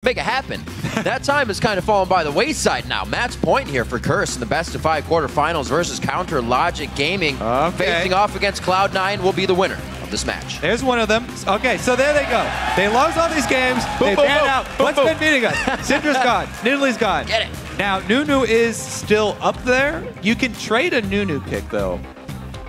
make it happen. That time has kind of fallen by the wayside now. Match point here for Curse in the best-of-5 quarterfinals versus Counter Logic Gaming. Facing off against Cloud9 will be the winner of this match. There's one of them. Okay, so there they go. They lost all these games. They ban out. What's been beating us? Syndra's gone. Nidalee has gone. Get it. Now, Nunu is still up there. You can trade a Nunu pick, though.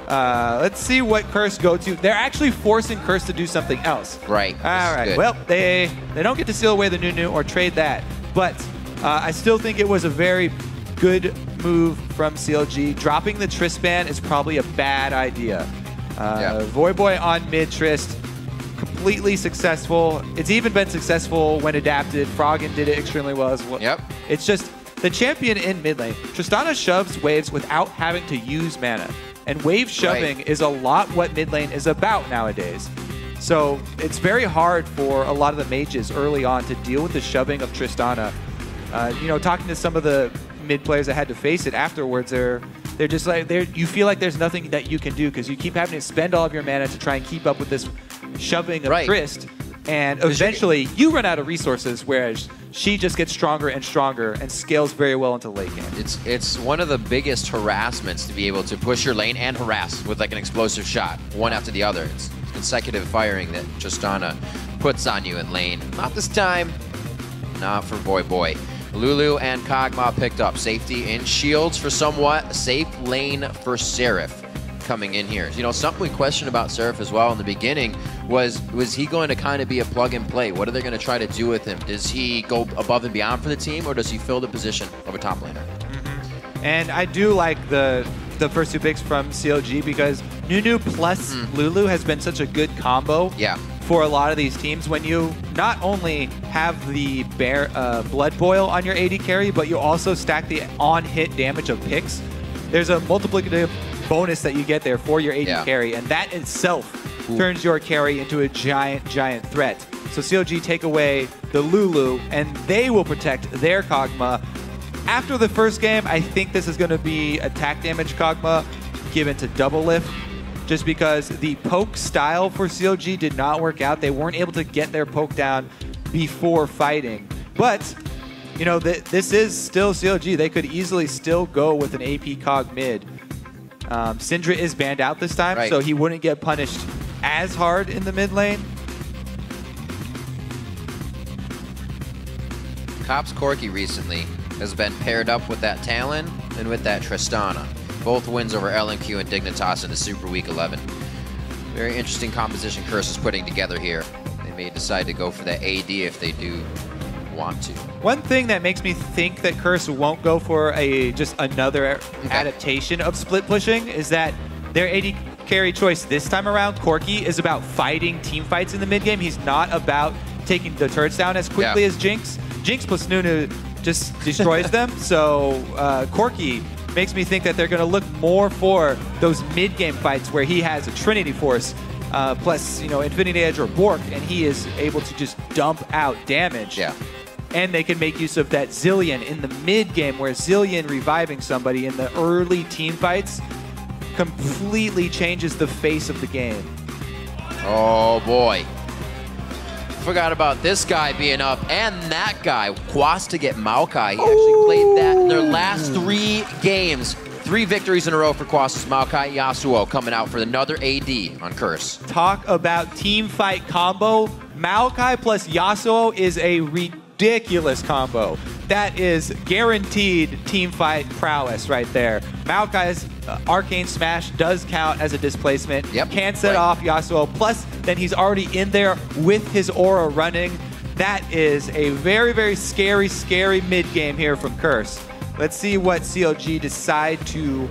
Let's see what Curse go to. They're actually forcing Curse to do something else. Right. All right. Well, they don't get to steal away the Nunu or trade that. But I still think it was a very good move from CLG. Dropping the Trist ban is probably a bad idea. Voyboy on mid Trist, completely successful. It's even been successful when adapted. Froggen did it extremely well as well. Yep. It's just the champion in mid lane. Tristana shoves waves without having to use mana. And wave shoving is a lot what mid lane is about nowadays. So it's very hard for a lot of the mages early on to deal with the shoving of Tristana. You know, talking to some of the mid players that had to face it afterwards, they're just like, you feel like there's nothing that you can do because you keep having to spend all of your mana to try and keep up with this shoving of Trist. And eventually you run out of resources, whereas she just gets stronger and stronger and scales very well into late game. It's one of the biggest harassments to be able to push your lane and harass with like an explosive shot, one after the other. It's consecutive firing that Tristana puts on you in lane. Not this time, not for Voyboy. Lulu and KogMaw picked up safety and shields for somewhat a safe lane for Seraph coming in here. You know, something we questioned about Seraph as well in the beginning was he going to kind of be a plug and play? What are they going to try to do with him? Does he go above and beyond for the team, or does he fill the position of a top laner? And I do like the first two picks from CLG because Nunu plus Lulu has been such a good combo for a lot of these teams. When you not only have the Blood Boil on your AD carry, but you also stack the on-hit damage of picks, there's a multiplicative bonus that you get there for your AD carry, and that itself turns your carry into a giant threat. So CLG take away the Lulu, and they will protect their KogMaw. After the first game, I think this is going to be attack damage KogMaw given to Doublelift, just because the poke style for CLG did not work out. They weren't able to get their poke down before fighting. But, you know, this is still CLG. They could easily still go with an AP Cog mid. Syndra is banned out this time, so he wouldn't get punished as hard in the mid lane. Cop's Corki recently has been paired up with that Talon and with that Tristana. Both wins over LNQ and Dignitas in the Super Week 11. Very interesting composition Curse is putting together here. They may decide to go for the AD if they do want to. One thing that makes me think that Curse won't go for just another adaptation of split pushing is that their AD carry choice this time around, Corki, is about fighting team fights in the mid game. He's not about taking the turrets down as quickly as Jinx. Jinx plus Nunu just destroys them. So Corki makes me think that they're going to look more for those mid game fights where he has a Trinity Force plus, you know, Infinity Edge or Bork, and he is able to just dump out damage. And they can make use of that Zilean in the mid game, where Zilean reviving somebody in the early team fights completely changes the face of the game. Oh boy. Forgot about this guy being up and that guy. Quas to get Maokai. He actually played that in their last 3 games. 3 victories in a row for Quas. Maokai, Yasuo coming out for another AD on Curse. Talk about team fight combo. Maokai plus Yasuo is a ridiculous combo. That is guaranteed team fight prowess right there. Maokai's Arcane Smash does count as a displacement. Can set off Yasuo. Plus, then he's already in there with his aura running. That is a very scary mid game here from Curse. Let's see what CLG decide to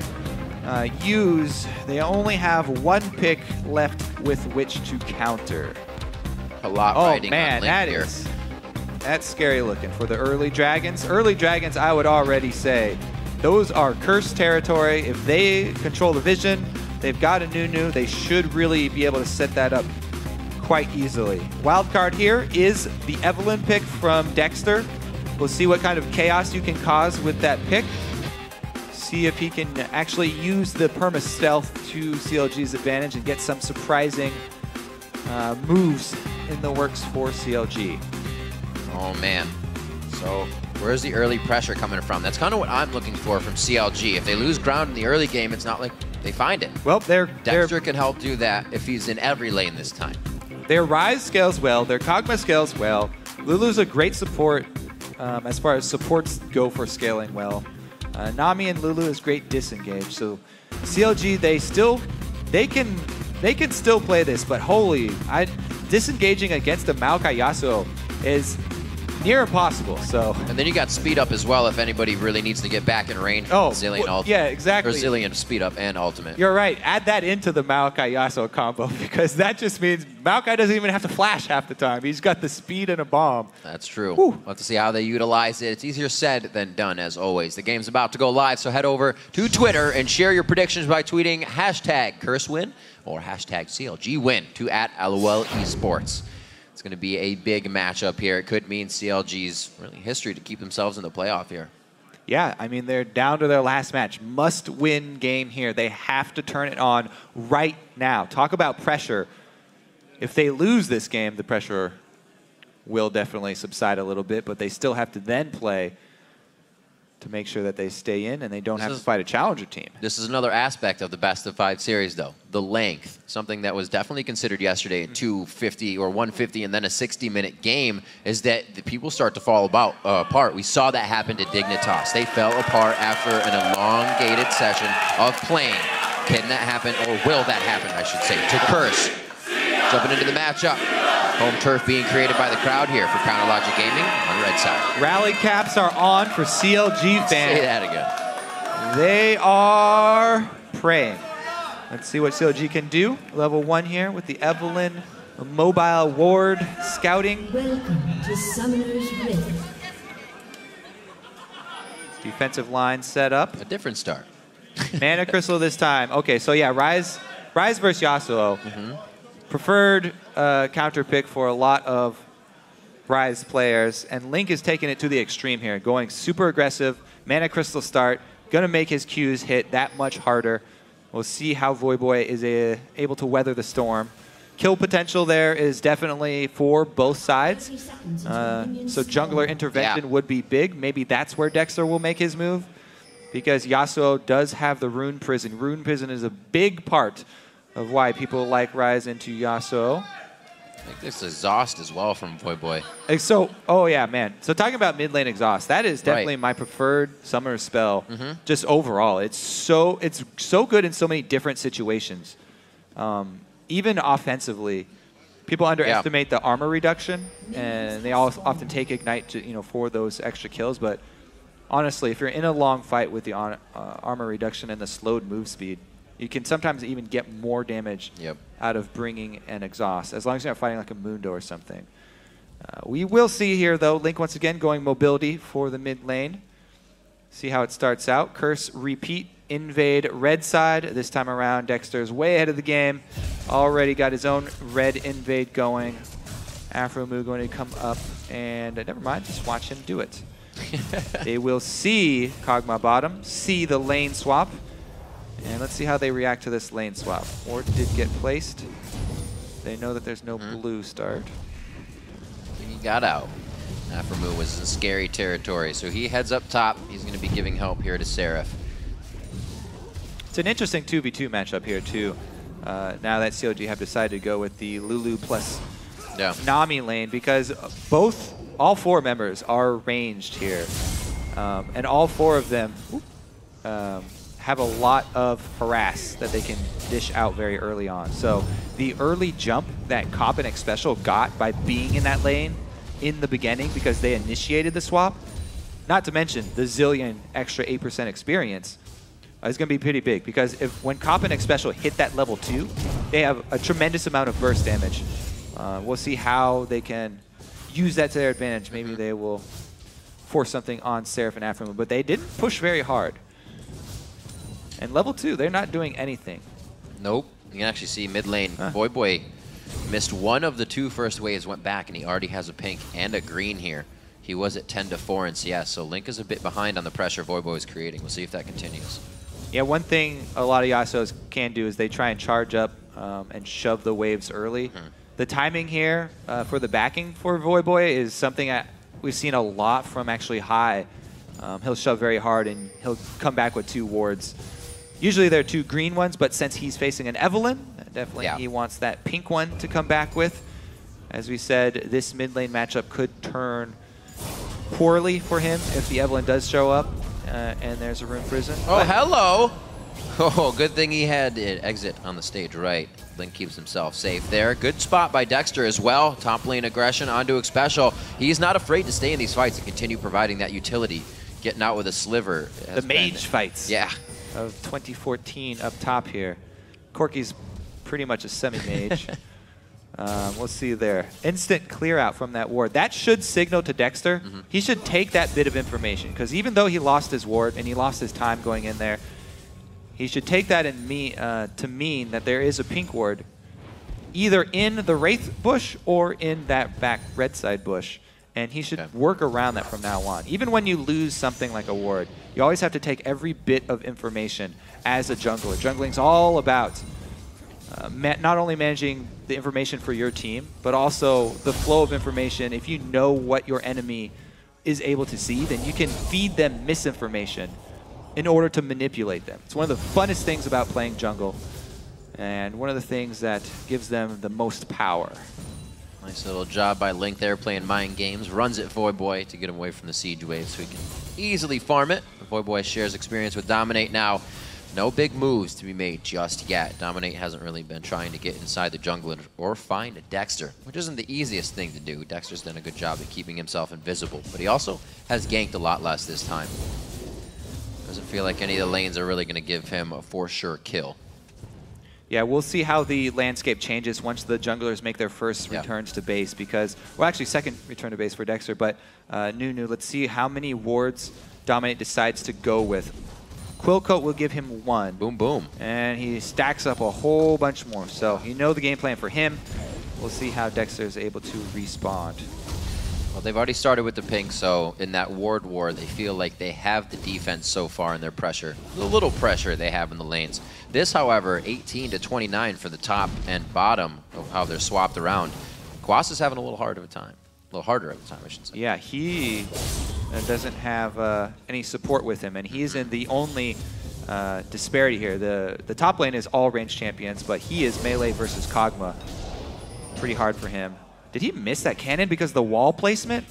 use. They only have 1 pick left with which to counter. A lot riding on that here. That's scary looking for the early dragons. Early dragons, I would already say, those are Curse territory. If they control the vision, they've got a Nunu, they should really be able to set that up quite easily. Wild card here is the Evelyn pick from Dexter. We'll see what kind of chaos you can cause with that pick. See if he can actually use the perma stealth to CLG's advantage and get some surprising moves in the works for CLG. Oh, man. So where's the early pressure coming from? That's kind of what I'm looking for from CLG. If they lose ground in the early game, it's not like they find it. Well, Dexter can help do that if he's in every lane this time. Their Ryze scales well. Their KogMaw scales well. Lulu's a great support as far as supports go for scaling well. Nami and Lulu is great disengage. So CLG, they can still play this, but holy, disengaging against the Maokai Yasuo is near impossible. So, and then you got speed up as well if anybody really needs to get back in range. Oh, Zilean ultimate. Yeah, exactly. Or Zilean speed up and ultimate. You're right. Add that into the Maokai Yasuo combo because that just means Maokai doesn't even have to flash half the time. He's got the speed and a bomb. That's true. We'll have to see how they utilize it. It's easier said than done, as always. The game's about to go live, so head over to Twitter and share your predictions by tweeting #CurseWin or #CLGWin to @LOLEsports. It's going to be a big matchup here. It could mean CLG's really history to keep themselves in the playoff here. Yeah, I mean, they're down to their last match. Must-win game here. They have to turn it on right now. Talk about pressure. If they lose this game, the pressure will definitely subside a little bit, but they still have to then play to make sure that they stay in and they don't have to fight a challenger team. This is another aspect of the best-of-5 series, though. The length, something that was definitely considered yesterday at 250 or 150 and then a 60-minute game, is that the people start to fall apart. We saw that happen to Dignitas. They fell apart after an elongated session of playing. Can that happen, or will that happen, I should say, to Curse? Jumping into the matchup. Home turf being created by the crowd here for CounterLogic Gaming on red side. Rally caps are on for CLG fans. Say that again. They are praying. Let's see what CLG can do. Level 1 here with the Evelyn mobile ward scouting. Welcome to Summoner's Rift. Defensive line set up. A different start. Mana Crystal this time. Okay, so yeah, Ryze versus Yasuo. Preferred counter pick for a lot of Ryze players, and Link is taking it to the extreme here, going super aggressive, Mana Crystal start, going to make his Qs hit that much harder. We'll see how Voyboy is able to weather the storm. Kill potential there is definitely for both sides, so jungler intervention would be big. Maybe that's where Dexter will make his move, because Yasuo does have the Rune Prison. Rune Prison is a big part of why people like Ryze into Yasuo. I think there's exhaust as well from Voyboy. So, oh yeah, man. So talking about mid lane exhaust, that is definitely my preferred summoner spell. Just overall, it's so good in so many different situations. Even offensively, people underestimate the armor reduction, and they often take Ignite to, for those extra kills. But honestly, if you're in a long fight with the armor reduction and the slowed move speed, you can sometimes even get more damage out of bringing an exhaust, as long as you're not fighting like a Mundo or something. We will see here, though, Link once again going mobility for the mid lane. See how it starts out. Curse, repeat, invade, red side. This time around, Dexter's way ahead of the game. Already got his own red invade going. Aphromoo going to come up, and never mind, just watch him do it. They will see KogMaw bottom, see the lane swap. And let's see how they react to this lane swap. Ward did get placed. They know that there's no blue start. He got out. Aphromoo was in scary territory, so he heads up top. He's going to be giving help here to Seraph. It's an interesting 2v2 matchup here, too. Now that CLG have decided to go with the Lulu plus Nami lane, because all four members are ranged here. And all four of them have a lot of harass that they can dish out very early on. So the early jump that Cop and Xpecial got by being in that lane in the beginning, because they initiated the swap, not to mention the Zilean extra 8% experience, is going to be pretty big, because when Cop and Xpecial hit that level 2, they have a tremendous amount of burst damage. We'll see how they can use that to their advantage. Maybe they will force something on Seraph and Aphromoo, but they didn't push very hard. And level 2, they're not doing anything. Nope. You can actually see mid lane. Voyboy missed one of the 2 first waves, went back, and he already has a pink and a green here. He was at 10-4 in CS, so Link is a bit behind on the pressure Voyboy is creating. We'll see if that continues. Yeah, one thing a lot of Yasuos can do is they try and charge up and shove the waves early. The timing here for the backing for Voyboy is something we've seen a lot from actually High. He'll shove very hard, and he'll come back with 2 wards. Usually they're 2 green ones, but since he's facing an Evelyn, definitely he wants that pink one to come back with. As we said, this mid lane matchup could turn poorly for him if the Evelyn does show up, and there's a Rune Prison. Oh, but hello! Oh, good thing he had an exit on the stage right. Link keeps himself safe there. Good spot by Dexter as well. Top lane aggression onto Xpecial. He's not afraid to stay in these fights and continue providing that utility. Getting out with a sliver. The mage fights. Yeah. Of 2014 up top here. Corki's pretty much a semi-mage. We'll see there. Instant clear out from that ward. That should signal to Dexter. He should take that bit of information, because even though he lost his ward and he lost his time going in there, he should take that to mean that there is a pink ward either in the Wraith bush or in that back red side bush. And he should work around that from now on. Even when you lose something like a ward, you always have to take every bit of information as a jungler. Jungling's all about not only managing the information for your team, but also the flow of information. If you know what your enemy is able to see, then you can feed them misinformation in order to manipulate them. It's one of the funnest things about playing jungle, and one of the things that gives them the most power. Nice little job by Link there, playing mind games. Runs it Voyboy to get him away from the siege wave so he can easily farm it. Voyboy shares experience with Dominate now. No big moves to be made just yet. Dominate hasn't really been trying to get inside the jungle or find a Dexter, which isn't the easiest thing to do. Dexter's done a good job at keeping himself invisible, but he also has ganked a lot less this time. Doesn't feel like any of the lanes are really going to give him a for sure kill. Yeah, we'll see how the landscape changes once the junglers make their first returns to base, because, well, actually second return to base for Dexter, but Nunu, let's see how many wards Dominate decides to go with. Quillcoat will give him 1. Boom, boom. And he stacks up a whole bunch more. So you know the game plan for him. We'll see how Dexter is able to respond. Well, they've already started with the pink, so in that ward war, they feel like they have the defense so far in their pressure. The little pressure they have in the lanes. This, however, 18 to 29 for the top and bottom of how they're swapped around. Quas is having a little harder of a time. A little harder of a time, I should say. Yeah, he doesn't have any support with him, and he's in the only disparity here. The top lane is all range champions, but he is melee versus KogMaw. Pretty hard for him. Did he miss that cannon because of the wall placement?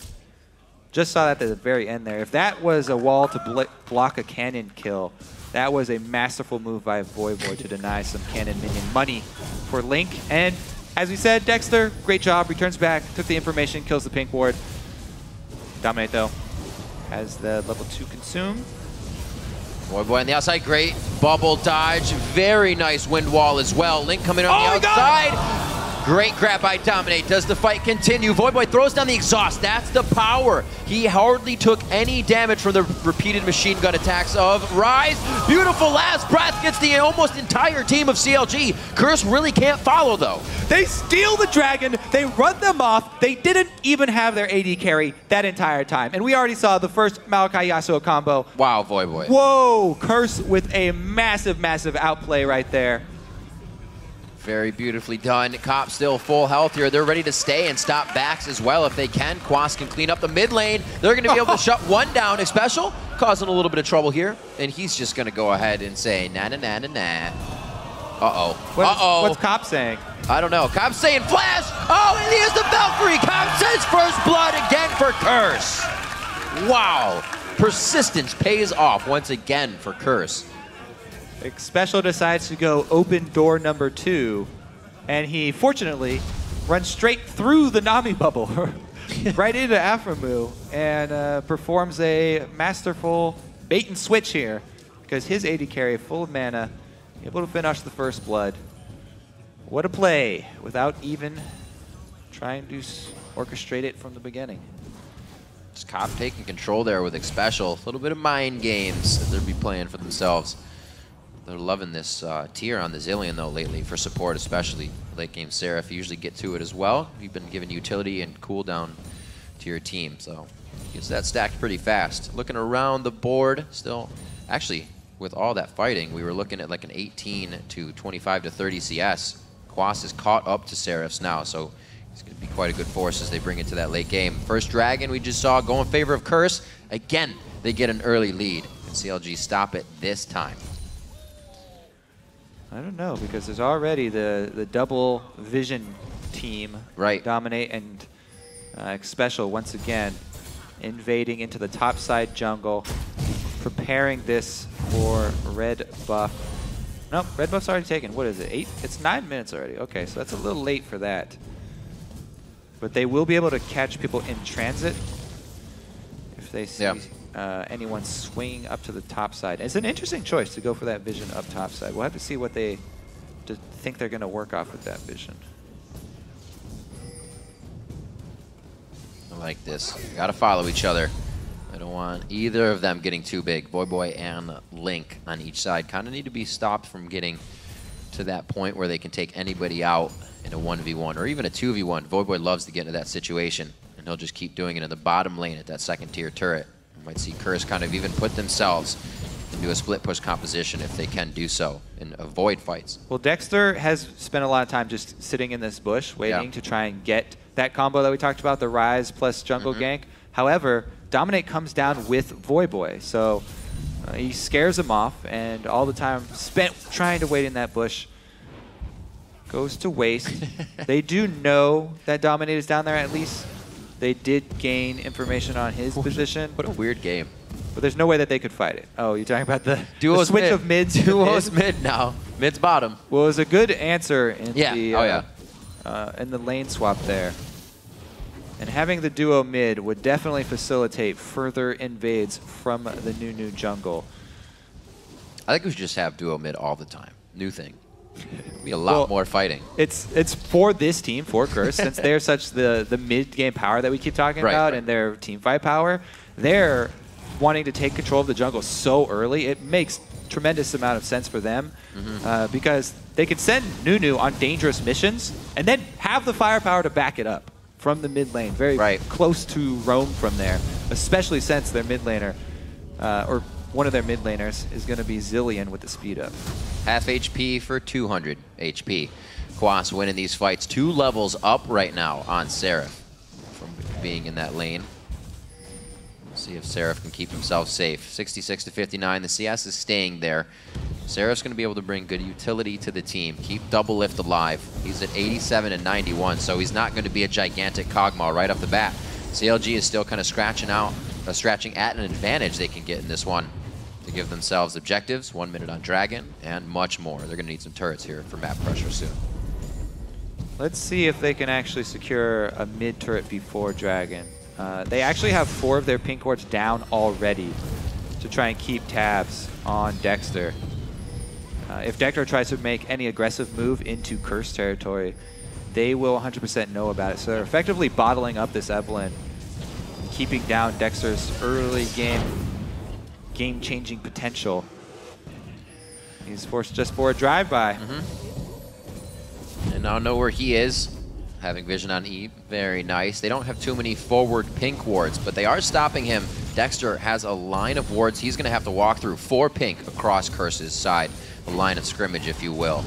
Just saw that at the very end there. If that was a wall to block a cannon kill, that was a masterful move by Voyboy to deny some cannon minion money for Link. And as we said, Dexter, great job, returns back, took the information, kills the pink ward. Dominate, though, has the level 2 consume. Voyboy on the outside, great bubble dodge. Very nice wind wall as well. Link coming on the outside. Great grab by Dominate. Does the fight continue? Voyboy throws down the exhaust. That's the power. He hardly took any damage from the repeated machine gun attacks of Ryze. Beautiful last breath gets the almost entire team of CLG. Curse really can't follow, though. They steal the dragon. They run them off. They didn't even have their AD carry that entire time. And we already saw the first Maokai Yasuo combo. Wow, Voyboy. Whoa, Curse with a massive, massive outplay right there. Very beautifully done. Cop still full health here. They're ready to stay and stop backs as well if they can. Quas can clean up the mid lane. They're going to be able to shut one down. Xpecial causing a little bit of trouble here. And he's just going to go ahead and say, nah, nah, nah, nah, nah. Uh-oh. What's Cop saying? I don't know. Cop's saying flash. Oh, and he has the Valkyrie. Cop says first blood again for Curse. Wow. Persistence pays off once again for Curse. Xpecial decides to go open door number 2, and he fortunately runs straight through the Nami bubble, right into Aphromoo, and performs a masterful bait and switch here, because his AD carry, full of mana, able to finish the first blood. What a play, without even trying to orchestrate it from the beginning. Just Cop taking control there with Xpecial. A little bit of mind games that they'll be playing for themselves. They're loving this tier on the Zilean, though, lately, for support, especially late game Seraph. You usually get to it as well. You've been given utility and cooldown to your team, so gets that stacked pretty fast. Looking around the board, still, actually, with all that fighting, we were looking at like an 18 to 25 to 30 CS. Quas is caught up to Seraph's now, so It's going to be quite a good force as they bring it to that late game. First Dragon we just saw go in favor of Curse. Again, they get an early lead. Can CLG stop it this time? I don't know, because there's already the double vision team. Right. Dominate and Xpecial once again invading into the top side jungle, preparing this for red buff. Nope, red buff's already taken. What is it, 8? It's 9 minutes already. Okay, so that's a little late for that. But they will be able to catch people in transit if they see anyone swinging up to the top side. It's an interesting choice to go for that vision up top side. We'll have to see what they think they're going to work off with that vision. I like this. Got to follow each other. I don't want either of them getting too big. Voyboy and Link on each side kind of need to be stopped from getting to that point where they can take anybody out in a 1v1 or even a 2v1. Voyboy loves to get into that situation, and he'll just keep doing it in the bottom lane at that second tier turret. You might see Curse kind of even put themselves into a split push composition if they can do so and avoid fights. Well, Dexter has spent a lot of time just sitting in this bush waiting to try and get that combo that we talked about, the Ryze plus jungle gank. However, Dominate comes down with Voyboy, so he scares him off, and all the time spent trying to wait in that bush goes to waste. They do know that Dominate is down there at least. They did gain information on his position. What a weird game. But there's no way that they could fight it. Oh, you're talking about the switch of mids? Duo's mid now. Mid's bottom. Well, it was a good answer in the in the lane swap there. And having the duo mid would definitely facilitate further invades from the Nunu jungle. I think we should just have duo mid all the time. New thing. Be a lot more fighting. It's for this team, for Curse, since they're such the mid-game power that we keep talking about and their team fight power. They're wanting to take control of the jungle so early. It makes tremendous amount of sense for them because they could send Nunu on dangerous missions and then have the firepower to back it up from the mid lane. Very close to roam from there, especially since their mid laner, or one of their mid laners, is going to be Zilean with the speed up. Half HP for 200 HP. Quas winning these fights 2 levels up right now on Seraph from being in that lane. We'll see if Seraph can keep himself safe. 66 to 59. The CS is staying there. Seraph's going to be able to bring good utility to the team. Keep Doublelift alive. He's at 87 and 91, so he's not going to be a gigantic KogMaw right off the bat. CLG is still kind of scratching at an advantage they can get in this one to give themselves objectives, 1 minute on Dragon, and much more. They're going to need some turrets here for map pressure soon. Let's see if they can actually secure a mid turret before Dragon. They actually have 4 of their pink wards down already to try and keep tabs on Dexter. If Dexter tries to make any aggressive move into Curse territory, they will 100% know about it. So they're effectively bottling up this Evelyn, keeping down Dexter's early game-changing potential. He's forced just for a drive-by. And now know where he is. Having vision on E, very nice. They don't have too many forward pink wards, but they are stopping him. Dexter has a line of wards he's going to have to walk through. 4 pink across Curse's side. A line of scrimmage, if you will.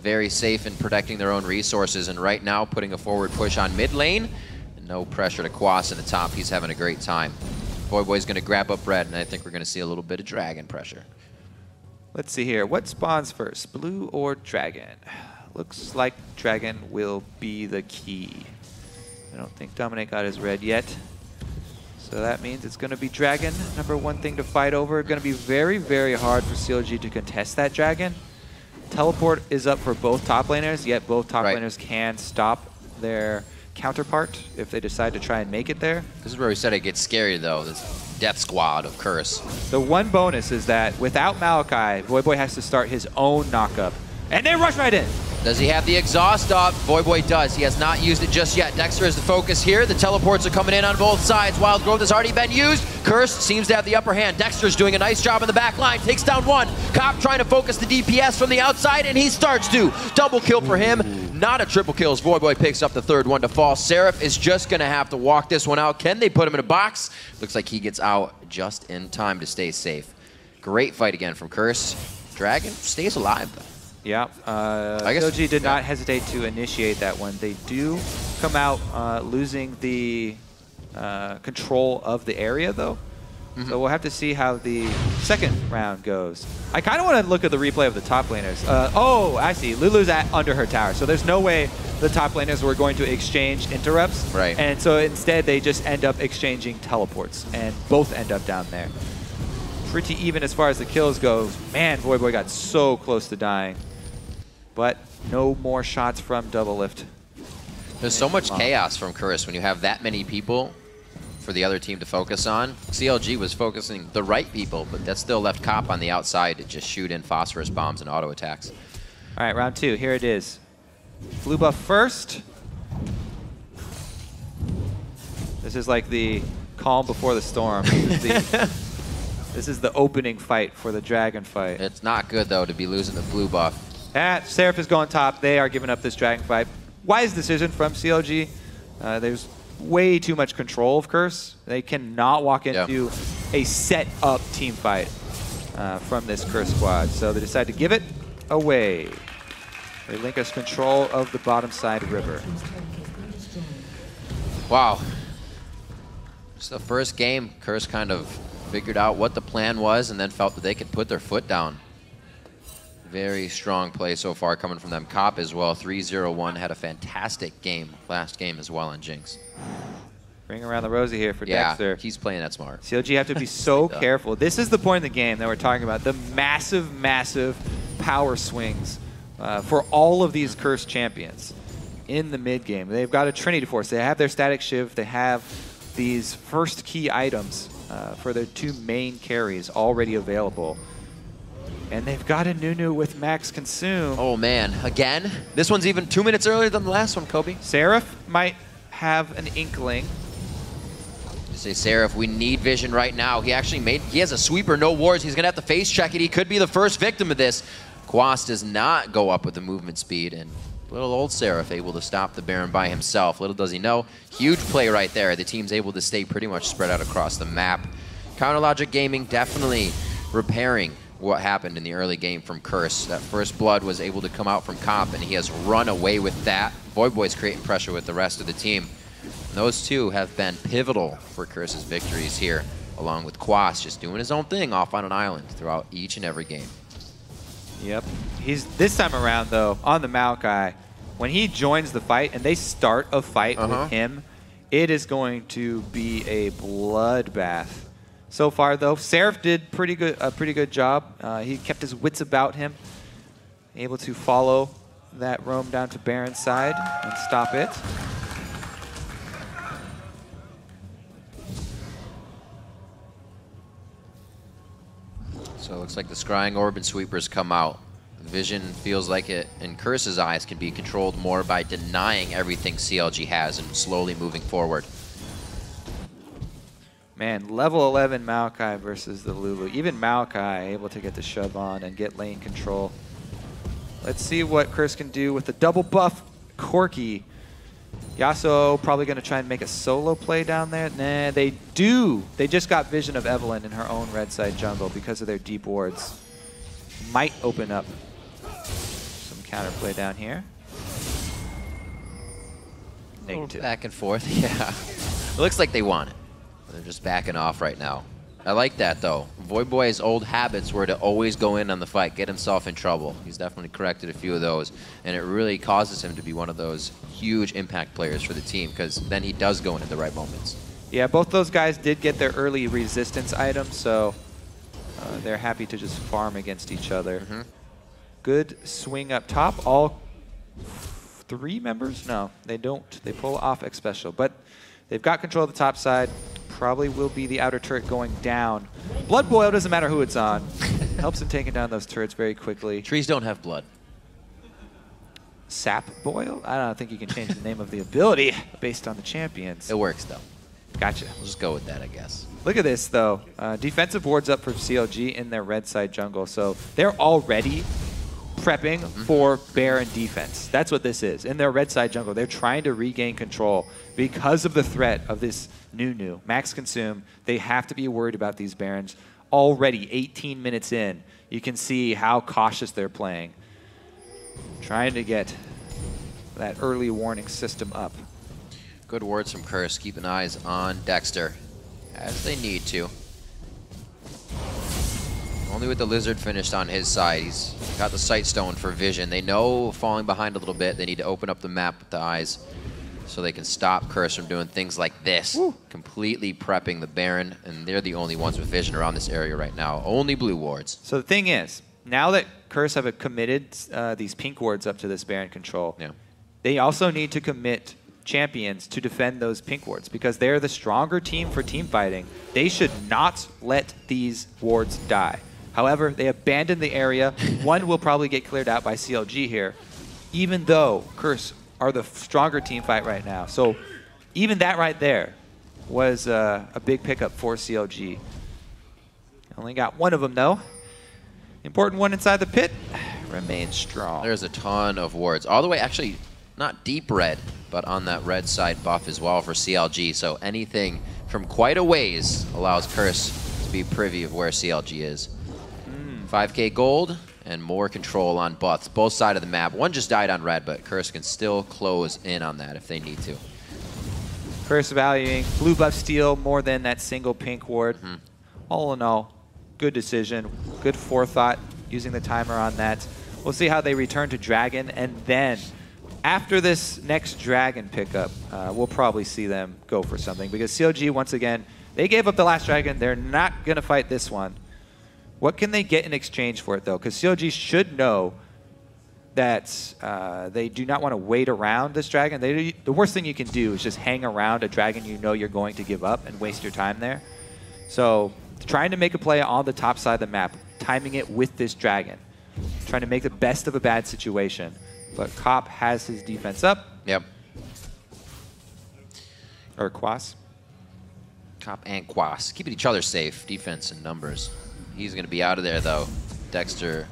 Very safe in protecting their own resources, and right now putting a forward push on mid lane. And no pressure to Quas in the top. He's having a great time. Voyboy's going to grab up red, and I think we're going to see a little bit of Dragon pressure. Let's see here. What spawns first, blue or Dragon? Looks like Dragon will be the key. I don't think Dominate got his red yet. So that means it's going to be Dragon, #1 thing to fight over. Going to be very, very hard for CLG to contest that Dragon. Teleport is up for both top laners, yet both top laners can stop their counterpart if they decide to try and make it there. This is where we said it gets scary, though, this death squad of Curse. The one bonus is that without Maokai, Voyboy has to start his own knockup. And they rush right in. Does he have the exhaust up? Voyboy does. He has not used it just yet. Dexter is the focus here. The teleports are coming in on both sides. Wild Growth has already been used. Curse seems to have the upper hand. Dexter's doing a nice job in the back line. Takes down 1. Cop trying to focus the DPS from the outside, and he starts to. Double kill for him. Not a triple kill as Voyboy picks up the 3rd one to fall. Seraph is just going to have to walk this one out. Can they put him in a box? Looks like he gets out just in time to stay safe. Great fight again from Curse. Dragon stays alive, though. Yeah, CLG did not hesitate to initiate that one. They do come out losing the control of the area, though. So we'll have to see how the second round goes. I kind of want to look at the replay of the top laners. Oh, I see. Lulu's under her tower, so there's no way the top laners were going to exchange interrupts. Right. And so instead, they just end up exchanging teleports, and both end up down there. Pretty even as far as the kills go. Man, Voyboy got so close to dying. But no more shots from Doublelift. There's so much chaos from Curse when you have that many people for the other team to focus on. CLG was focusing the right people, but that still left Cop on the outside to just shoot in phosphorus bombs and auto attacks. All right, round 2, here it is. Blue buff first. This is like the calm before the storm. This is the opening fight for the dragon fight. It's not good, though, to be losing the blue buff. Seraph is going top. They are giving up this dragon fight. Wise decision from CLG. There's way too much control of Curse. They cannot walk into a set-up team fight from this Curse squad. So they decide to give it away. They link us control of the bottom side river. Wow. It's the first game, Curse kind of figured out what the plan was and then felt that they could put their foot down. Very strong play so far coming from them. Cop as well, 3-0-1, had a fantastic game last game as well on Jinx. Bring around the rosy here for Dexter. He's playing that smart. CLG have to be so careful. This is the point in the game that we're talking about. The massive, massive power swings for all of these Curse champions in the mid game. They've got a Trinity Force. They have their Static Shiv. They have these first key items for their 2 main carries already available. And they've got a Nunu with max consume. Oh man, again? This one's even 2 minutes earlier than the last one, Kobe. Seraph might have an inkling. Say Seraph, we need vision right now. He has a sweeper, no wards. He's gonna have to face check it. He could be the first victim of this. Quas does not go up with the movement speed, and little old Seraph able to stop the Baron by himself. Little does he know, huge play right there. The team's able to stay pretty much spread out across the map. Counterlogic Gaming definitely repairing what happened in the early game from Curse. That first blood was able to come out from Comp, and he has run away with that. Voyboy's creating pressure with the rest of the team. And those two have been pivotal for Curse's victories here, along with Quas just doing his own thing off on an island throughout each and every game. Yep. He's this time around, though, on the Maokai, when he joins the fight and they start a fight with him, it is going to be a bloodbath. So far, though, Seraph did a pretty good job. He kept his wits about him, able to follow that roam down to Baron's side and stop it. So it looks like the Scrying Orb and Sweepers come out. Vision feels like it, in Curse's eyes, can be controlled more by denying everything CLG has and slowly moving forward. Man, level 11 Maokai versus the Lulu. Even Maokai able to get the shove on and get lane control. Let's see what Curse can do with the double buff Corki. Yasuo probably going to try and make a solo play down there. Nah, they do. They just got vision of Evelyn in her own red side jungle because of their deep wards. Might open up some counterplay down here. Negative. Back and forth, yeah. It looks like they want it. They're just backing off right now. I like that, though. Voyboy's old habits were to always go in on the fight, get himself in trouble. He's definitely corrected a few of those, and it really causes him to be one of those huge impact players for the team, because then he does go in at the right moments. Yeah, both those guys did get their early resistance items, so they're happy to just farm against each other. Good swing up top. All 3 members? No, they don't. They pull off Xpecial, but they've got control of the top side. Probably will be the outer turret going down. Blood Boil doesn't matter who it's on. Helps in taking down those turrets very quickly. Trees don't have blood. Sap Boil? I don't think you can change the name of the ability based on the champions. It works, though. Gotcha. We'll just go with that, I guess. Look at this, though. Defensive wards up for CLG in their red side jungle. So they're already prepping for Baron defense. That's what this is. In their red side jungle, they're trying to regain control because of the threat of this Nunu. Max consume. They have to be worried about these Barons. Already 18 minutes in, you can see how cautious they're playing. Trying to get that early warning system up. Good words from Curse, keeping eyes on Dexter, as they need to. Only with the Lizard finished on his side. He's got the Sight Stone for vision. They know falling behind a little bit, they need to open up the map with the eyes so they can stop Curse from doing things like this. Woo. Completely prepping the Baron, and they're the only ones with vision around this area right now. Only blue wards. So the thing is, now that Curse have committed these pink wards up to this Baron control, they also need to commit champions to defend those pink wards because they're the stronger team for team fighting. They should not let these wards die. However, they abandoned the area. One will probably get cleared out by CLG here, even though Curse are the stronger team fight right now. So even that right there was a big pickup for CLG. Only got one of them, though. Important one inside the pit remains strong. There's a ton of wards. All the way, actually, not deep red, but on that red side buff as well for CLG. So anything from quite a ways allows Curse to be privy of where CLG is. 5K gold and more control on both sides of the map. One just died on red, but Curse can still close in on that if they need to. Curse valuing blue buff steal more than that single pink ward. All in all, good decision, good forethought using the timer on that. We'll see how they return to Dragon, and then after this next Dragon pickup, we'll probably see them go for something because CLG, once again, they gave up the last Dragon. They're not going to fight this one. What can they get in exchange for it, though? Because CLG should know that they do not want to wait around this Dragon. The worst thing you can do is just hang around a Dragon you know you're going to give up and waste your time there. So trying to make a play on the top side of the map, timing it with this Dragon, trying to make the best of a bad situation. But Cop has his defense up. Yep. Or Quas. Cop and Quas. Keeping each other safe. Defense and numbers. He's going to be out of there, though. Dexter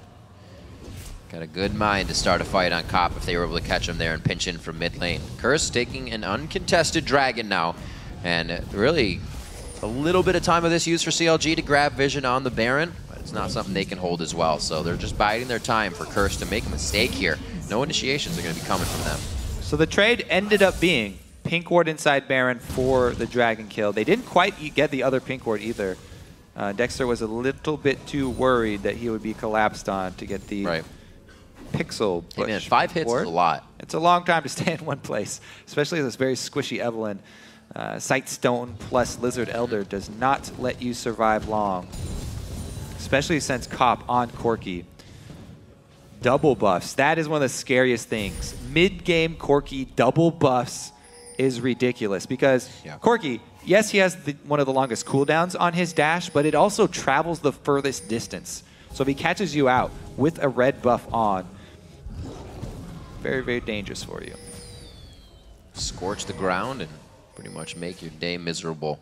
got a good mind to start a fight on Cop if they were able to catch him there and pinch in from mid lane. Curse taking an uncontested Dragon now. And really, a little bit of time of this used for CLG to grab vision on the Baron. But it's not something they can hold as well. So they're just biding their time for Curse to make a mistake here. No initiations are going to be coming from them. So the trade ended up being pink ward inside Baron for the Dragon kill. They didn't quite get the other pink ward either. Dexter was a little bit too worried that he would be collapsed on to get the pixel push. Hey man, 5 hits is a lot. It's a long time to stay in one place, especially this very squishy Evelyn. Sight Stone plus Lizard Elder does not let you survive long, especially since Cop on Corki. Double buffs. That is one of the scariest things. Mid-game Corki double buffs is ridiculous because Corki, yes, he has one of the longest cooldowns on his dash, but it also travels the furthest distance. So if he catches you out with a red buff on, very, very dangerous for you. Scorch the ground and pretty much make your day miserable.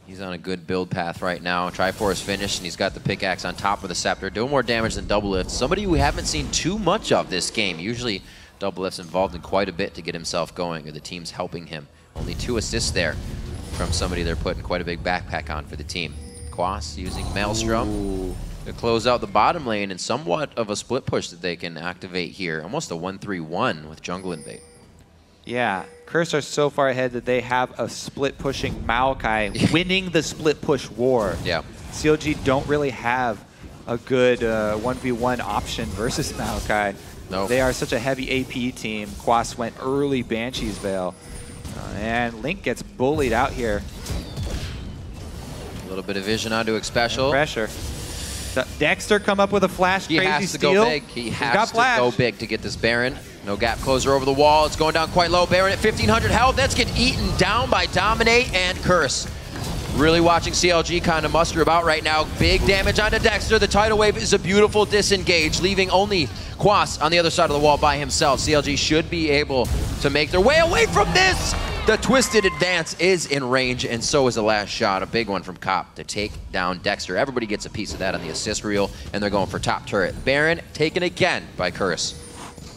He's on a good build path right now. Triforce finished, and he's got the pickaxe on top of the scepter. Doing more damage than Doublelift. Somebody we haven't seen too much of this game. Usually Doublelift's involved in quite a bit to get himself going, or the team's helping him. Only 2 assists there from somebody they're putting quite a big backpack on for the team. Quas using Maelstrom to close out the bottom lane, and somewhat of a split push that they can activate here. Almost a 1-3-1 with jungle invade. Yeah, Curse are so far ahead that they have a split pushing Maokai winning the split push war. Yeah. CLG don't really have a good 1v1 option versus Maokai. Nope. They are such a heavy AP team. Quas went early Banshee's Veil. And Link gets bullied out here. A little bit of vision onto Xpecial. And pressure. Dexter come up with a flash, he crazy has to steal. go big. He has to go big to get this Baron. No gap closer over the wall. It's going down quite low. Baron at 1,500 health. That's getting eaten down by Dominate and Curse. Really watching CLG kind of muster about right now. Big damage onto Dexter. The tidal wave is a beautiful disengage, leaving only Quas on the other side of the wall by himself. CLG should be able to make their way away from this. The twisted advance is in range, and so is the last shot. A big one from Cop to take down Dexter. Everybody gets a piece of that on the assist reel, and they're going for top turret. Baron taken again by Curse.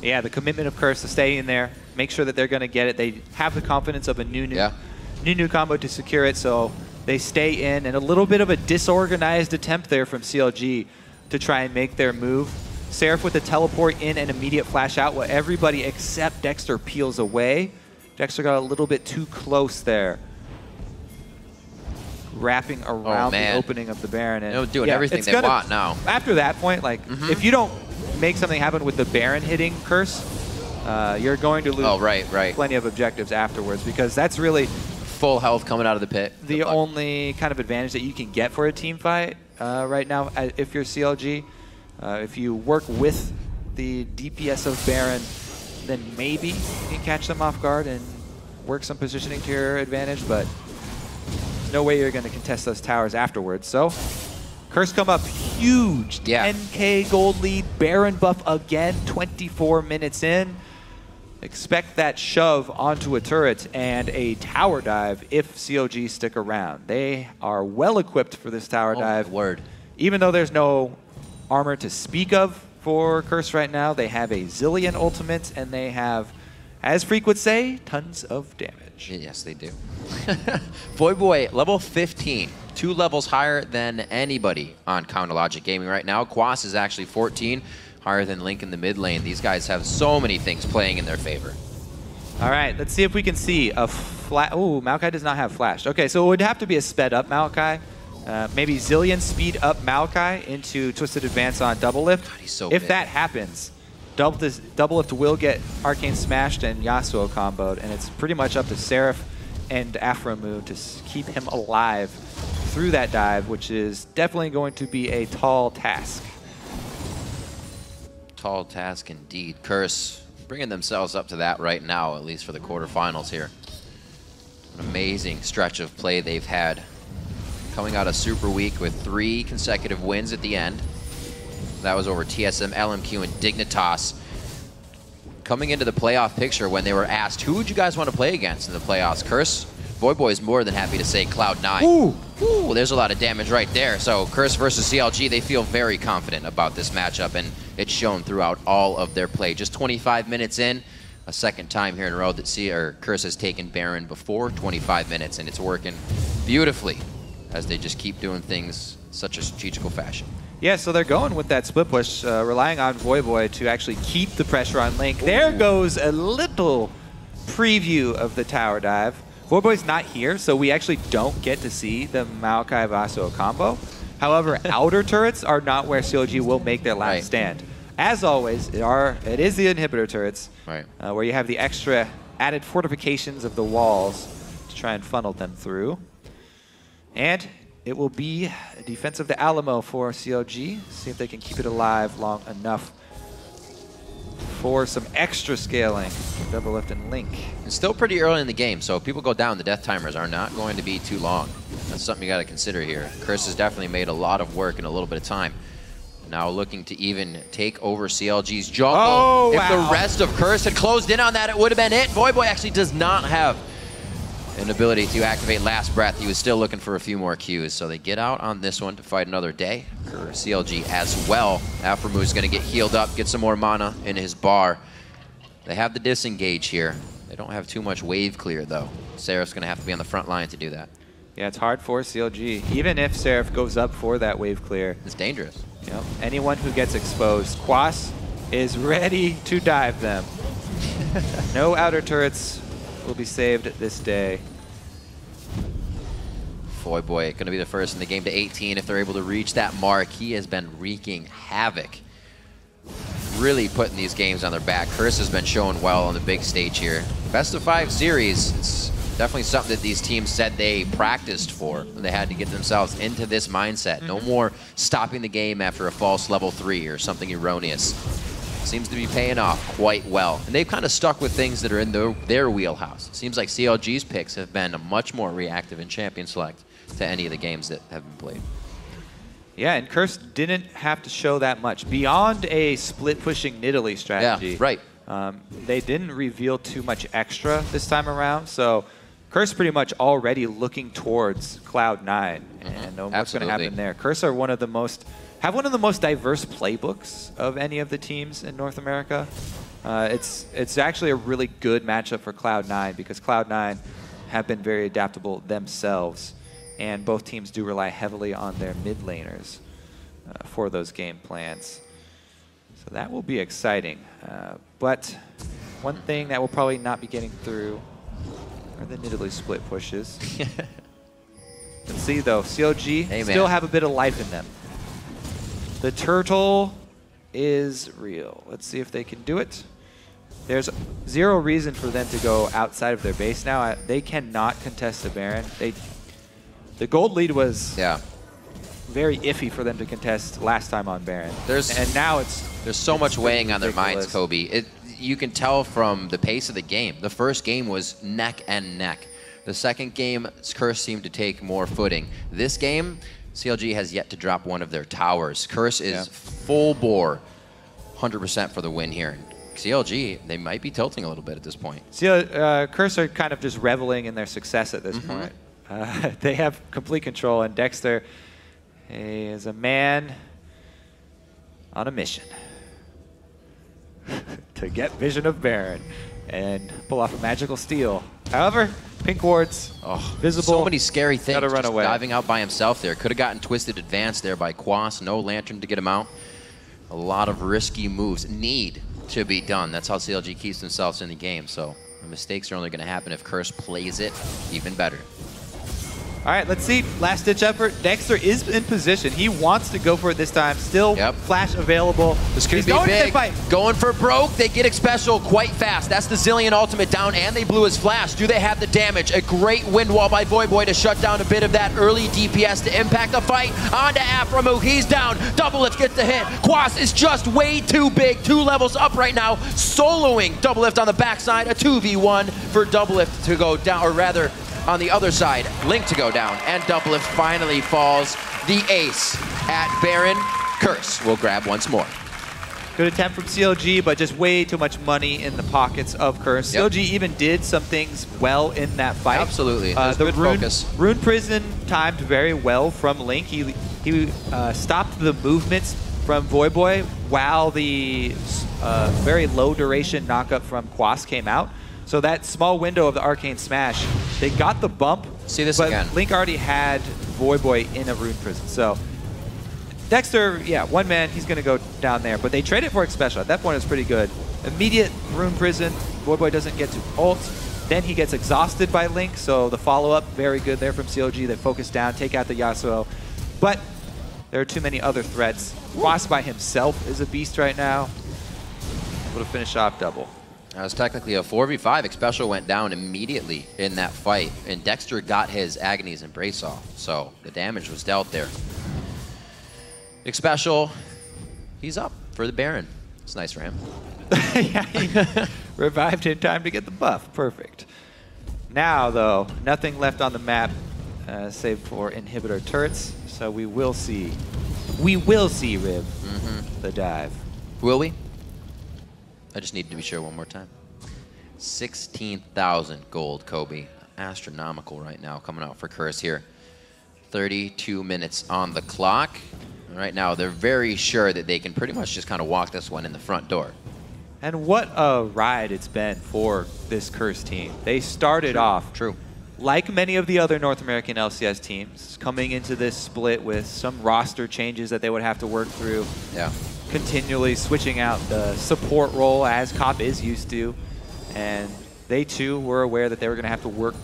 Yeah, the commitment of Curse to stay in there, make sure that they're going to get it. They have the confidence of a Nunu combo to secure it, so they stay in. And a little bit of a disorganized attempt there from CLG to try and make their move. Seraph with the teleport in and immediate flash out, while everybody except Dexter peels away. Dexter got a little bit too close there. Wrapping around the opening of the Baron. And they're doing everything they want now. After that point, like, if you don't make something happen with the Baron hitting Curse, you're going to lose plenty of objectives afterwards, because that's really full health coming out of the pit. The only kind of advantage that you can get for a team fight right now, if you're CLG. If you work with the DPS of Baron, then maybe you can catch them off guard and work some positioning to your advantage, but there's no way you're going to contest those towers afterwards. So, Curse come up huge, 10k gold lead, Baron buff again, 24 minutes in. Expect that shove onto a turret and a tower dive if CLG stick around. They are well equipped for this tower dive. Even though there's no armor to speak of for Curse right now, they have a Zilean ultimate, and they have, as Freak would say, tons of damage. Yes, they do. Voyboy, level 15, 2 levels higher than anybody on Counterlogic Gaming right now. Quas is actually 14, higher than Link in the mid lane. These guys have so many things playing in their favor. All right, let's see if we can see a flash. Oh, Maokai does not have flash. Okay, so it would have to be a sped up Maokai. Maybe Zilean speed up Maokai into Twisted Advance on Doublelift. God, he's so if big. that happens, Doublelift will get Arcane Smashed and Yasuo comboed, and it's pretty much up to Seraph and Aphromoo to keep him alive through that dive, which is definitely going to be a tall task. Tall task indeed. Curse bringing themselves up to that right now, at least for the quarterfinals here. An amazing stretch of play they've had. Coming out of Super Week with 3 consecutive wins at the end. That was over TSM, LMQ, and Dignitas. Coming into the playoff picture, when they were asked, who would you guys want to play against in the playoffs? Curse, Voyboy is more than happy to say Cloud9. Ooh, there's a lot of damage right there. So Curse versus CLG, they feel very confident about this matchup, and it's shown throughout all of their play. Just 25 minutes in, a second time here in a row that Curse has taken Baron before 25 minutes, and it's working beautifully as they just keep doing things in such a strategical fashion. Yeah, so they're going with that split push, relying on Voyboy to actually keep the pressure on Link. There goes a little preview of the tower dive. Voyboy's not here, so we actually don't get to see the Maokai Yasuo combo. However, outer turrets are not where CLG will make their last stand. As always, it is the inhibitor turrets, where you have the extra added fortifications of the walls to try and funnel them through. And it will be a defense of the Alamo for CLG. See if they can keep it alive long enough for some extra scaling for Doublelift and Link. It's still pretty early in the game, so if people go down, the death timers are not going to be too long. That's something you got to consider here. Curse has definitely made a lot of work in a little bit of time. Now looking to even take over CLG's jungle. If the rest of Curse had closed in on that, it would have been it. Voyboy actually does not have an ability to activate Last Breath. He was still looking for a few more Qs, so they get out on this one to fight another day. CLG as well. Aphromoo is going to get healed up, get some more mana in his bar. They have the disengage here. They don't have too much wave clear, though. Seraph's going to have to be on the front line to do that. Yeah, it's hard for CLG. Even if Seraph goes up for that wave clear, it's dangerous. Yep. Anyone who gets exposed, Quas is ready to dive them. No outer turrets will be saved this day. Voyboy going to be the first in the game to 18 if they're able to reach that mark. He has been wreaking havoc. Really putting these games on their back. Curse has been showing well on the big stage here. Best of 5 series. It's definitely something that these teams said they practiced for. They had to get themselves into this mindset. No more stopping the game after a false level 3 or something erroneous. Seems to be paying off quite well. And they've kind of stuck with things that are in their wheelhouse. It seems like CLG's picks have been much more reactive in Champion Select to any of the games that have been played. Yeah, and Curse didn't have to show that much. Beyond a split-pushing Nidalee strategy, they didn't reveal too much extra this time around. So Curse pretty much already looking towards Cloud9 and what's going to happen there. Curse are one of the most diverse playbooks of any of the teams in North America. It's actually a really good matchup for Cloud9 because Cloud9 have been very adaptable themselves, and both teams do rely heavily on their mid laners for those game plans. So that will be exciting. But one thing that will probably not be getting through are the Nidalee split pushes. Let's see though, CLG still have a bit of life in them. The turtle is real. Let's see if they can do it. There's zero reason for them to go outside of their base now. They cannot contest the Baron. The gold lead was very iffy for them to contest last time on Baron. And now there's so much weighing on their minds, Kobe. You can tell from the pace of the game. The first game was neck and neck. The second game, Curse seemed to take more footing. This game, CLG has yet to drop one of their towers. Curse is full bore, 100% for the win here. CLG, they might be tilting a little bit at this point. Curse are kind of just reveling in their success at this point. They have complete control, and Dexter is a man on a mission to get vision of Baron and pull off a magical steal. However, pink wards, visible. So many scary things. Gotta run away. Diving out by himself there. Could have gotten twisted advance there by Quas. No lantern to get him out. A lot of risky moves need to be done. That's how CLG keeps themselves in the game. So the mistakes are only going to happen if Curse plays it even better. All right, let's see. Last ditch effort. Dexter is in position. He wants to go for it this time. Still flash available. This could be big. Going for broke. They get Xpecial quite fast. That's the Zilean ultimate down, and they blew his flash. Do they have the damage? A great wind wall by Voyboy to shut down a bit of that early DPS to impact the fight. On to Aphromoo. He's down. Doublelift gets the hit. Quas is just way too big. 2 levels up right now. Soloing Doublelift on the backside. A 2v1 for Doublelift to go down, or rather, on the other side, Link to go down, and Doublelift finally falls. The ace at Baron. Curse will grab once more. Good attempt from CLG, but just way too much money in the pockets of Curse. CLG even did some things well in that fight. Absolutely. The good focus. Rune Prison timed very well from Link. He stopped the movements from Voyboy while the very low duration knockup from Quas came out. So that small window of the Arcane Smash, they got the bump. See this but again. Link already had Voyboy in a Rune Prison. So Dexter, one man, he's going to go down there. But they traded for Xpecial. At that point, it's pretty good. Immediate Rune Prison. Voyboy doesn't get to ult. Then he gets exhausted by Link. So the follow-up, very good there from CLG. They focus down, take out the Yasuo. But there are too many other threats. Quas by himself is a beast right now. Able to finish off double. That was technically a 4v5. Xpecial went down immediately in that fight, and Dexter got his Agony's Embrace off, so the damage was dealt there. Xpecial, he's up for the Baron. It's nice for him. He revived in time to get the buff. Perfect. Now, though, nothing left on the map save for inhibitor turrets, so we will see Riv, the dive. Will we? I just need to be sure one more time. 16,000 gold, Kobe. Astronomical right now coming out for Curse here. 32 minutes on the clock. And right now, they're very sure that they can pretty much just kind of walk this one in the front door. And what a ride it's been for this Curse team. They started off, like many of the other North American LCS teams, coming into this split with some roster changes that they would have to work through. Continually switching out the support role as Cop is used to. And they too were aware that they were going to have to work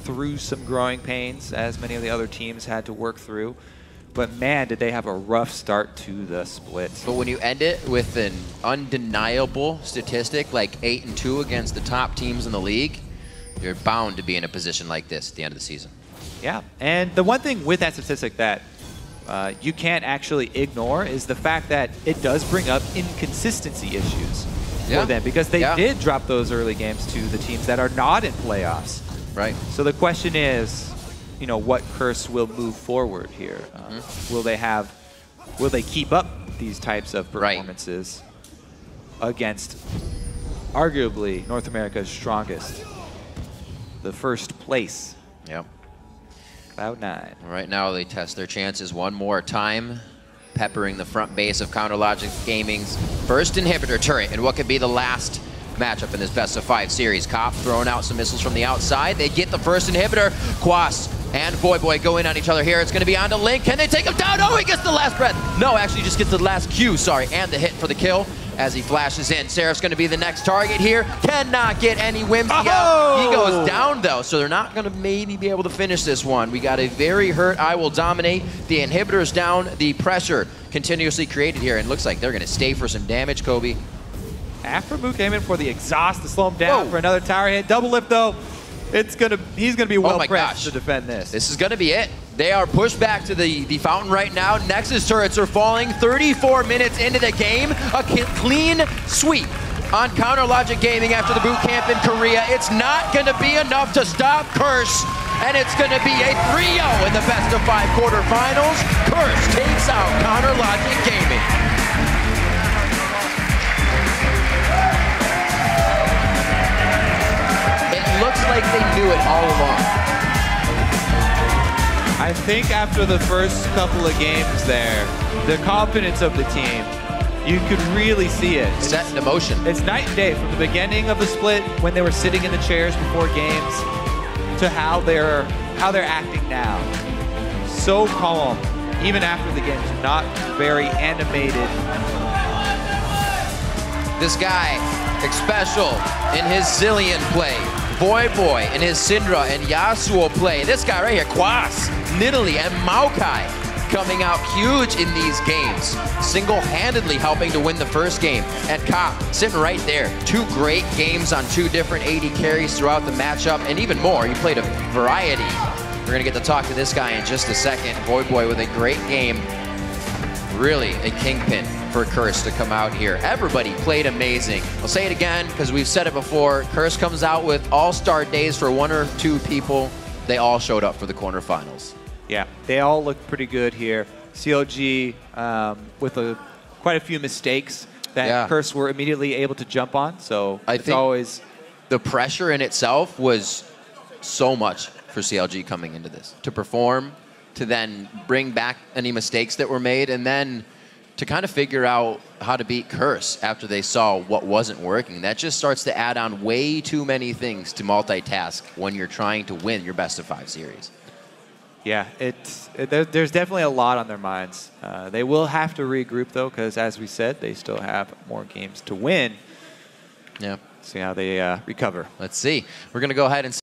through some growing pains, as many of the other teams had to work through. But man, did they have a rough start to the split. But when you end it with an undeniable statistic like 8-2 against the top teams in the league, you're bound to be in a position like this at the end of the season. Yeah, and the one thing with that statistic that you can't actually ignore is the fact that it does bring up inconsistency issues for them, because they did drop those early games to the teams that are not in playoffs. Right. So the question is, what Curse will move forward here? Will they keep up these types of performances against arguably North America's strongest, the first place? Cloud9. Right now they test their chances one more time, peppering the front base of CounterLogic Gaming's first inhibitor turret in what could be the last matchup in this best-of-5 series. Cop throwing out some missiles from the outside. They get the first inhibitor. Quas and Voyboy go in on each other here. It's going to be on to Link. Can they take him down? Oh, he gets the last breath. No, actually just gets the last Q, sorry, and the hit for the kill as he flashes in. Seraph's going to be the next target here. Cannot get any whimsy out. He goes down, though, so they're not going to maybe be able to finish this one. We got a very hurt IWillDominate. The inhibitor's down. The pressure continuously created here, and looks like they're going to stay for some damage, Kobe. Aphromoo came in for the exhaust to slow him down for another tower hit. Doublelift, though. He's gonna be well pressed to defend this. This is gonna be it. They are pushed back to the fountain right now. Nexus turrets are falling. 34 minutes into the game. A clean sweep on Counter Logic Gaming after the boot camp in Korea. It's not gonna be enough to stop Curse, and it's gonna be a 3-0 in the best of 5 quarterfinals. Curse takes out Counter Logic Gaming. Looks like they knew it all along. I think after the first couple of games there, the confidence of the team, you could really see it. Set into motion. It's night and day from the beginning of the split when they were sitting in the chairs before games to how they're acting now. So calm, even after the games, not very animated. This guy, Xpecial in his Zilean play. Voyboy in his Syndra and Yasuo play. This guy right here, Quas, Nidalee, and Maokai coming out huge in these games. Single-handedly helping to win the first game. And Cop sitting right there. 2 great games on 2 different AD carries throughout the matchup, and even more. He played a variety. We're going to get to talk to this guy in just a second. Voyboy with a great game. Really a kingpin for Curse to come out here. Everybody played amazing. I'll say it again because we've said it before. Curse comes out with all-star days for 1 or 2 people. They all showed up for the quarterfinals. Yeah, they all looked pretty good here. CLG with quite a few mistakes that Curse were immediately able to jump on. So I think always the pressure in itself was so much for CLG coming into this to perform, to then bring back any mistakes that were made, and then to kind of figure out how to beat Curse after they saw what wasn't working. That just starts to add on way too many things to multitask when you're trying to win your best of 5 series. Yeah, there's definitely a lot on their minds. They will have to regroup, though, because as we said, they still have more games to win. Yeah. See how they recover. Let's see. We're going to go ahead and